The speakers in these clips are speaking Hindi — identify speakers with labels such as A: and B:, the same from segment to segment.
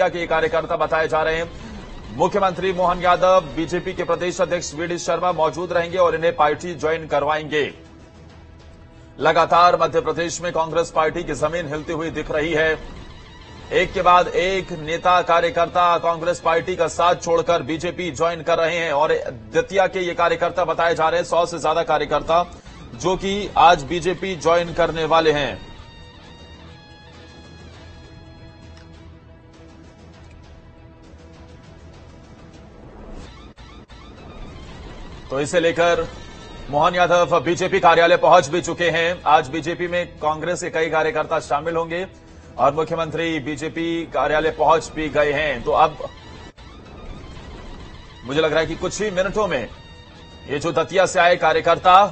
A: के कार्यकर्ता बताए जा रहे हैं। मुख्यमंत्री मोहन यादव, बीजेपी के प्रदेश अध्यक्ष वीडी शर्मा मौजूद रहेंगे और इन्हें पार्टी ज्वाइन करवाएंगे। लगातार मध्य प्रदेश में कांग्रेस पार्टी की जमीन हिलती हुई दिख रही है। एक के बाद एक नेता कार्यकर्ता कांग्रेस पार्टी का साथ छोड़कर बीजेपी ज्वाइन कर रहे हैं और दतिया के ये कार्यकर्ता बताए जा रहे हैं, 100 से ज्यादा कार्यकर्ता जो कि आज बीजेपी ज्वाइन करने वाले हैं। तो इसे लेकर मोहन यादव बीजेपी कार्यालय पहुंच भी चुके हैं। आज बीजेपी में कांग्रेस के कई कार्यकर्ता शामिल होंगे और मुख्यमंत्री बीजेपी कार्यालय पहुंच भी गए हैं। तो अब मुझे लग रहा है कि कुछ ही मिनटों में ये जो दतिया से आए कार्यकर्ता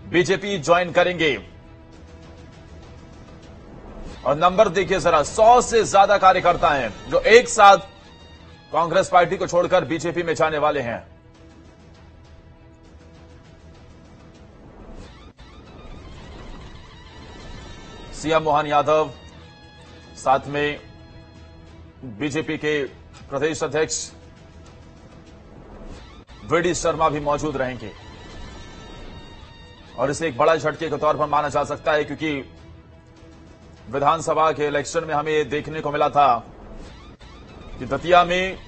A: बीजेपी ज्वाइन करेंगे। और नंबर देखिए जरा, 100 से ज्यादा कार्यकर्ता हैं जो एक साथ कांग्रेस पार्टी को छोड़कर बीजेपी में जाने वाले हैं। सीएम मोहन यादव, साथ में बीजेपी के प्रदेश अध्यक्ष वीडी शर्मा भी मौजूद रहेंगे और इसे एक बड़ा झटके के तौर पर माना जा सकता है, क्योंकि विधानसभा के इलेक्शन में हमें यह देखने को मिला था कि दतिया में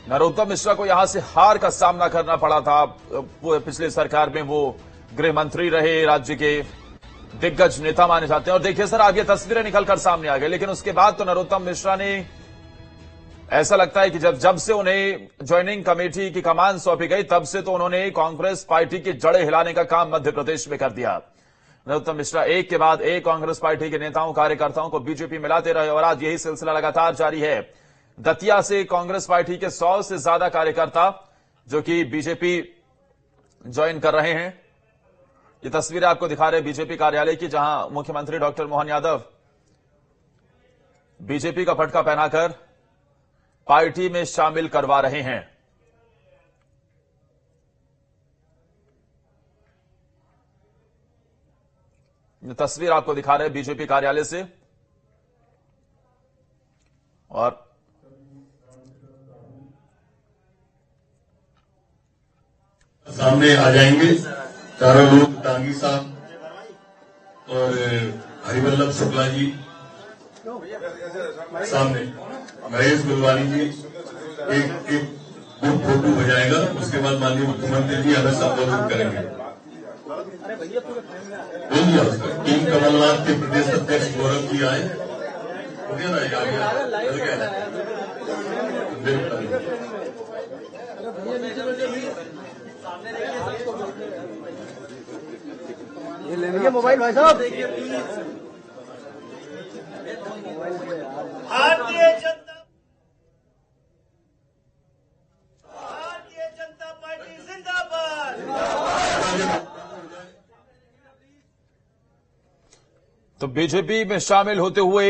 A: नरोत्तम मिश्रा को यहां से हार का सामना करना पड़ा था। वो पिछले सरकार में वो गृह मंत्री रहे, राज्य के दिग्गज नेता माने जाते हैं। और देखिए सर, अब ये तस्वीरें निकलकर सामने आ गई, लेकिन उसके बाद तो नरोत्तम मिश्रा ने, ऐसा लगता है कि जब से उन्हें ज्वाइनिंग कमेटी की कमान सौंपी गई तब से तो उन्होंने कांग्रेस पार्टी की जड़ें हिलाने का काम मध्य प्रदेश में कर दिया। नरोत्तम मिश्रा एक के बाद एक कांग्रेस पार्टी के नेताओं कार्यकर्ताओं को बीजेपी मिलाते रहे और आज यही सिलसिला लगातार जारी है। दतिया से कांग्रेस पार्टी के 100 से ज्यादा कार्यकर्ता जो कि बीजेपी ज्वाइन कर रहे हैं। ये तस्वीरें आपको दिखा रहे हैं बीजेपी कार्यालय की, जहां मुख्यमंत्री डॉक्टर मोहन यादव बीजेपी का पटका पहनाकर पार्टी में शामिल करवा रहे हैं। ये तस्वीर आपको दिखा रहे हैं बीजेपी कार्यालय से और
B: सामने आ जाएंगे चारों लोग, टांगी साहब और हरिवल्लभ शुक्ला जी सामने, महेश गुलवानी जी, एक ग्रुप फोटो हो जाएगा। उसके बाद माननीय मुख्यमंत्री जी हमें संबोधित करेंगे। बोलिए उसका टीम कमलनाथ के प्रदेश अध्यक्ष गौरव जी आए, हो गया ना,
C: ये लेंगे मोबाइल भाई साहब।
D: भारतीय जनता पार्टी जिंदाबाद।
A: तो बीजेपी में शामिल होते हुए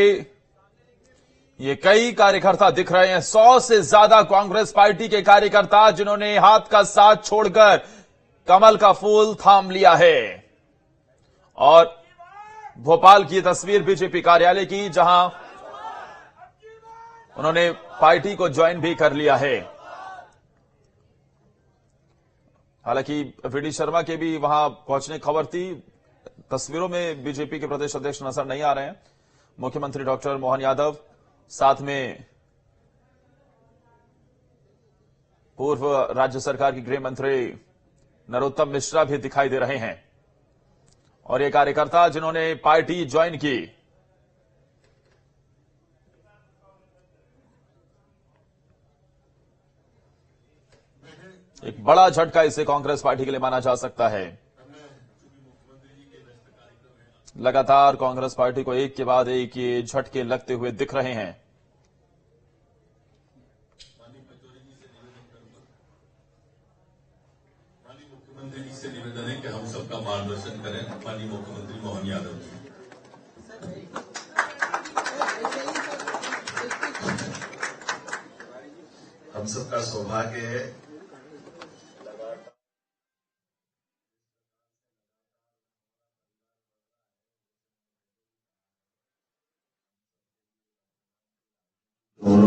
A: ये कई कार्यकर्ता दिख रहे हैं। 100 से ज्यादा कांग्रेस पार्टी के कार्यकर्ता जिन्होंने हाथ का साथ छोड़कर कमल का फूल थाम लिया है। और भोपाल की तस्वीर बीजेपी कार्यालय की, जहां उन्होंने पार्टी को ज्वाइन भी कर लिया है। हालांकि वीडी शर्मा के भी वहां पहुंचने खबर थी। तस्वीरों में बीजेपी के प्रदेश अध्यक्ष नजर नहीं आ रहे हैं। मुख्यमंत्री डॉक्टर मोहन यादव, साथ में पूर्व राज्य सरकार की गृह मंत्री नरोत्तम मिश्रा भी दिखाई दे रहे हैं। और ये कार्यकर्ता जिन्होंने पार्टी ज्वाइन की, एक बड़ा झटका इसे कांग्रेस पार्टी के लिए माना जा सकता है। लगातार कांग्रेस पार्टी को एक के बाद एक ये झटके लगते हुए दिख रहे हैं।
B: मुख्यमंत्री जी से निवेदन है कि हम सबका मार्गदर्शन करें, माननीय मुख्यमंत्री मोहन यादव जी। हम सबका सौभाग्य है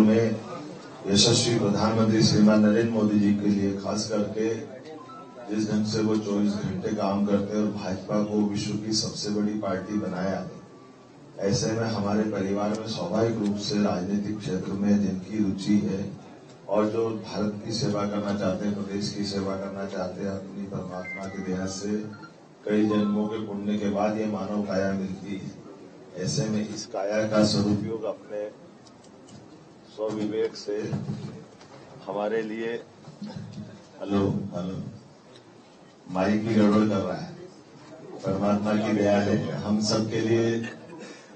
E: में यशस्वी प्रधानमंत्री श्रीमान नरेंद्र मोदी जी के लिए खास करके जिस ढंग से वो 24 घंटे काम करते हैं और भाजपा को विश्व की सबसे बड़ी पार्टी बनाया है, ऐसे में हमारे परिवार में स्वाभाविक रूप से राजनीतिक क्षेत्र में जिनकी रुचि है और जो भारत की सेवा करना चाहते हैं, प्रदेश की सेवा करना चाहते हैं, अपनी परमात्मा की दया से कई जन्मों के पुण्य के बाद ये मानव काया मिलती है। ऐसे में इस काया का सदुपयोग अपने स्वविवेक से हमारे लिए हेलो माइक की गड़बड़ कर रहा है, परमात्मा की दया है हम सबके लिए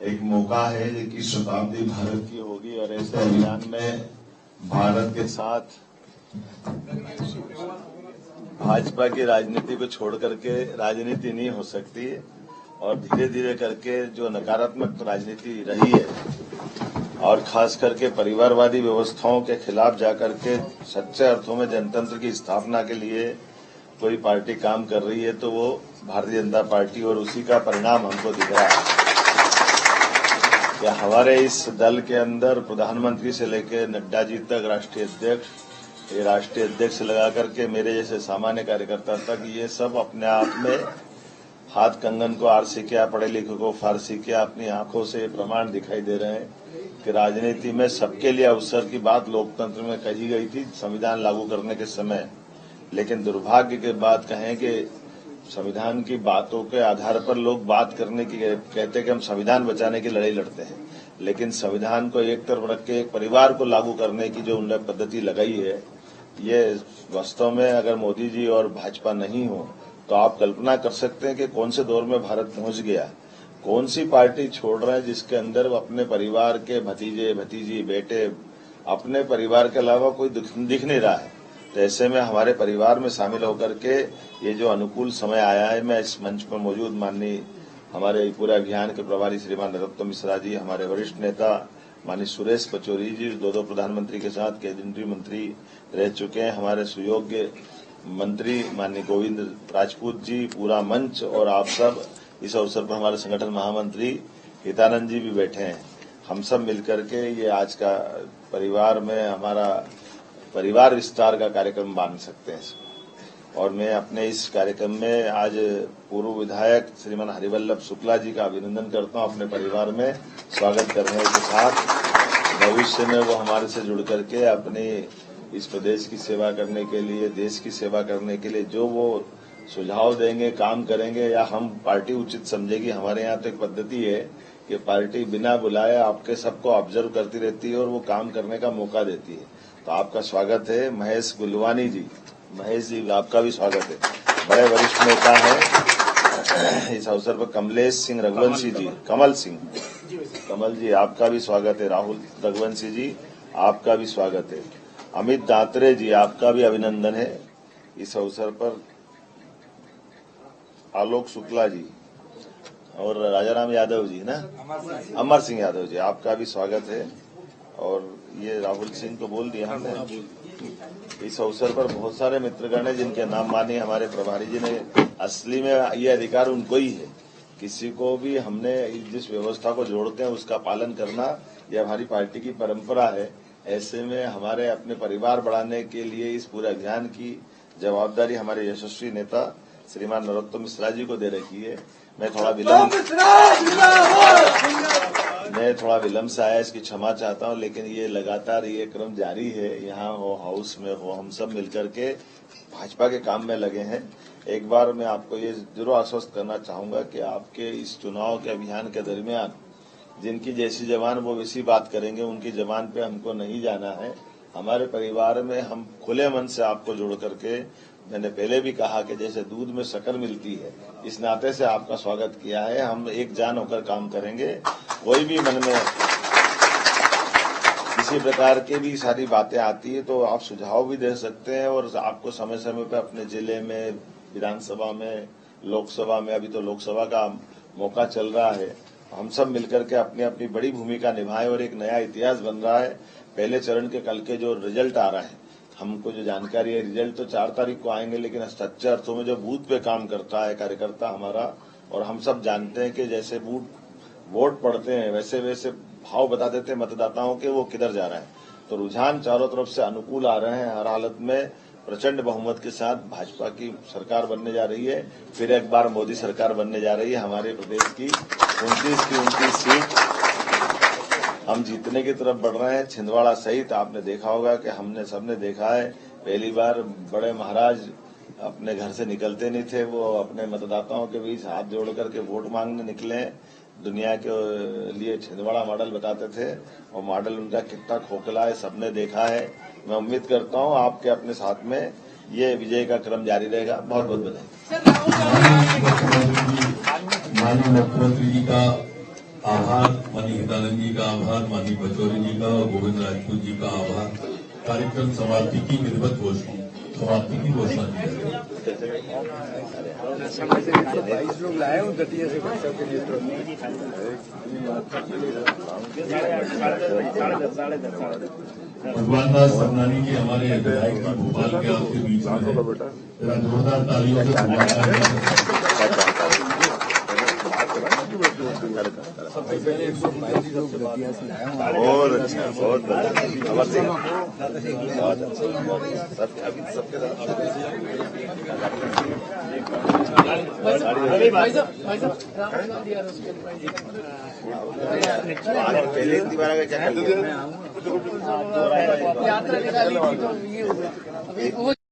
E: एक मौका है जो कि शताब्दी भारत की होगी और ऐसे अभियान में भारत के साथ भाजपा की राजनीति को छोड़ करके राजनीति नहीं हो सकती और धीरे धीरे करके जो नकारात्मक राजनीति रही है और खास करके परिवारवादी व्यवस्थाओं के खिलाफ जाकर के सच्चे अर्थों में जनतंत्र की स्थापना के लिए कोई पार्टी काम कर रही है तो वो भारतीय जनता पार्टी और उसी का परिणाम हमको दिख रहा है कि हमारे इस दल के अंदर प्रधानमंत्री से लेकर नड्डा जी तक राष्ट्रीय अध्यक्ष लगा करके मेरे जैसे सामान्य कार्यकर्ता तक ये सब अपने आप में हाथ कंगन को आरसी किया, पढ़े लिखे को फारसी किया, अपनी आंखों से प्रमाण दिखाई दे रहे हैं कि राजनीति में सबके लिए अवसर की बात लोकतंत्र में कही गई थी संविधान लागू करने के समय। लेकिन दुर्भाग्य की बात कहें कि संविधान की बातों के आधार पर लोग बात करने की कहते हैं कि हम संविधान बचाने की लड़ाई लड़ते हैं, लेकिन संविधान को एक तरफ रख के एक परिवार को लागू करने की जो उन्होंने पद्धति लगाई है, ये वास्तव में अगर मोदी जी और भाजपा नहीं हो तो आप कल्पना कर सकते हैं कि कौन से दौर में भारत पहुंच गया। कौन सी पार्टी छोड़ रहे हैं जिसके अंदर अपने परिवार के भतीजे भतीजी बेटे अपने परिवार के अलावा कोई दिख नहीं रहा है। तो ऐसे में हमारे परिवार में शामिल होकर के ये जो अनुकूल समय आया है, मैं इस मंच पर मौजूद माननीय हमारे पूरे अभियान के प्रभारी श्रीमान नरोत्तम मिश्रा जी, हमारे वरिष्ठ नेता माननीय सुरेश पचौरी जी, दो प्रधानमंत्री के साथ केंद्रीय मंत्री रह चुके हैं, हमारे सुयोग्य मंत्री माननीय गोविंद राजपूत जी, पूरा मंच और आप सब, इस अवसर पर हमारे संगठन महामंत्री हितानंद जी भी बैठे हैं। हम सब मिलकर के ये आज का परिवार में हमारा परिवार विस्तार का कार्यक्रम बांध सकते हैं। और मैं अपने इस कार्यक्रम में आज पूर्व विधायक श्रीमान हरिवल्लभ शुक्ला जी का अभिनंदन करता हूं, अपने परिवार में स्वागत करने के साथ भविष्य में वो हमारे से जुड़ करके अपनी इस प्रदेश की सेवा करने के लिए, देश की सेवा करने के लिए जो वो सुझाव देंगे, काम करेंगे या हम पार्टी उचित समझेगी। हमारे यहाँ तो एक पद्धति है कि पार्टी बिना बुलाए आपके सबको ऑब्जर्व करती रहती है और वो काम करने का मौका देती है। तो आपका स्वागत है महेश गुलवानी जी। महेश जी, आपका भी स्वागत है, बड़े वरिष्ठ नेता हैं। इस अवसर पर कमलेश सिंह रघुवंशी जी, कमल जी, आपका भी स्वागत है। राहुल रघुवंशी जी, आपका भी स्वागत है। अमित दात्रे जी, आपका भी अभिनंदन है इस अवसर पर। आलोक शुक्ला जी और राजाराम यादव जी ना, अमर सिंह यादव जी, आपका भी स्वागत है। और ये राहुल सिंह को बोल दिया हमने। इस अवसर पर बहुत सारे मित्रगण हैं जिनके नाम माने हमारे प्रभारी जी ने। असली में ये अधिकार उनको ही है, किसी को भी हमने जिस व्यवस्था को जोड़ते हैं उसका पालन करना, ये हमारी पार्टी की परंपरा है। ऐसे में हमारे अपने परिवार बढ़ाने के लिए इस पूरे अभियान की जवाबदारी हमारे यशस्वी नेता श्रीमान नरोत्तम मिश्रा जी को दे रखी है। मैं थोड़ा विलम्ब से आया, इसकी क्षमा चाहता हूं, लेकिन ये लगातार ये क्रम जारी है। यहाँ हो, हाउस में हो, हम सब मिलकर के भाजपा के काम में लगे हैं। एक बार मैं आपको ये जरूर आश्वस्त करना चाहूंगा कि आपके इस चुनाव के अभियान के दरमियान जिनकी जैसी जबान वो वैसी बात करेंगे, उनकी जबान पे हमको नहीं जाना है। हमारे परिवार में हम खुले मन से आपको जोड़ करके, मैंने पहले भी कहा कि जैसे दूध में शक्कर मिलती है, इस नाते से आपका स्वागत किया है। हम एक जान होकर काम करेंगे। कोई भी मन में किसी प्रकार की भी सारी बातें आती है तो आप सुझाव भी दे सकते हैं और आपको समय समय पर अपने जिले में, विधानसभा में, लोकसभा में, अभी तो लोकसभा का मौका चल रहा है, हम सब मिलकर के अपनी अपनी बड़ी भूमिका निभाएं और एक नया इतिहास बन रहा है। पहले चरण के कल के जो रिजल्ट आ रहा है, हमको जो जानकारी है, रिजल्ट तो 4 तारीख को आएंगे, लेकिन सच्चे अर्थों में जो बूथ पे काम करता है कार्यकर्ता हमारा, और हम सब जानते हैं कि जैसे वोट पड़ते हैं वैसे वैसे भाव बता देते मतदाताओं के वो किधर जा रहे हैं। तो रुझान चारों तरफ से अनुकूल आ रहे हैं। हर हालत में प्रचंड बहुमत के साथ भाजपा की सरकार बनने जा रही है। फिर एक बार मोदी सरकार बनने जा रही है। हमारे प्रदेश की 29 सीट हम जीतने की तरफ बढ़ रहे हैं। छिंदवाड़ा सहित आपने देखा होगा कि हमने सबने देखा है, पहली बार बड़े महाराज अपने घर से निकलते नहीं थे, वो अपने मतदाताओं के बीच हाथ जोड़ करके वोट मांगने निकले। दुनिया के लिए छिंदवाड़ा मॉडल बताते थे और मॉडल उनका कितना खोखला है सबने देखा है। मैं उम्मीद करता हूं आपके अपने साथ में ये विजय का क्रम जारी रहेगा। बहुत बहुत बधाई।
B: माननीय मुख्यमंत्री जी का आभार, माननीय हितानंद जी का आभार, माननीय पचौरी जी का और गोविंद राजपूत जी का आभार। कार्यक्रम समाप्ति की विधिवत समाप्ति की घोषणा की।
C: 22 लोग लाए हूँ दतिया से सबके लिए।
B: भगवान दास सबनानी जी हमारे विधायक जी भोपाल के आपके बीच में जरा जोरदार तालियों से
C: सबसे पहले 122 लोग दतिया से लाए हूँ।
E: बहुत अच्छा, बहुत अच्छा। अभी सबके पहले इतनी बार आगे क्या
C: यात्रा निकाली थी तो ये